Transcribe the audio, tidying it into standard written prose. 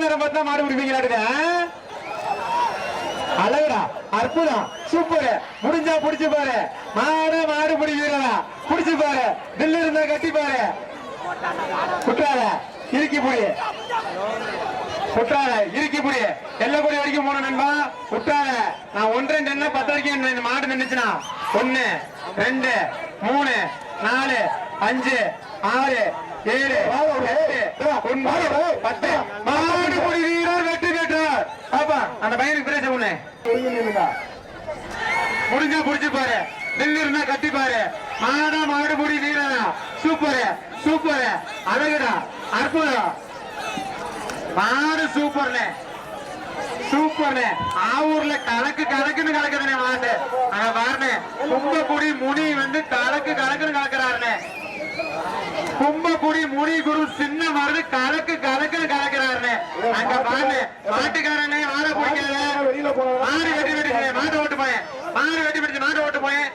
நேரம் பார்த்தா மாடு பிடிப்பீங்களா? அழகுடா, அற்புதம், சூப்பர். முடிஞ்சா புடிச்சு பாரு. மாடு பிடிக்கிறா, புடிச்சு பாரு. தில்லு இருந்தா கட்டி பாரு. குற்றால இறுக்கி புடி, குற்றால இறுக்கி புடி. எல்லா கூடி வரைக்கும் போன நண்பா. குற்றால நான் 1 2 10 வரைக்கும் மாடு நின்றுச்சுனா 1 2 3 4 5 6 7 8 9 10 மாடு புடி வீரர் வெற்றி பெற்றார். பாப்பா அந்த பையனுக்கு பிரேச உன்னை முடிஞ்சா புடிச்சு பாரு. தில்லு இருந்தா கட்டி பாரு. மாடு புடி வீரரா. சூப்பர் சூப்பர், அழகுடா, அற்புதம். மாடு சூப்பர்ல சூப்பர்ல. ஆவூர்ல கலக்குன்னு கலக்குதுனே மாடு. அங்க பாருங்க கும்பக்குடி முனி வந்து கலக்குன்னு கலக்குறாருனே. கும்பக்குடி முனி குரு சின்ன மருந்து கலக்குன்னு கலக்குறாருனே. அங்க பாருங்க மாட்டுக்காரனே மாட பிடிக்காத மாடு வெட்டி மாட்டை ஓட்டு போயேன். மாடு வெட்டி மாட்டை ஓட்டு போயேன்.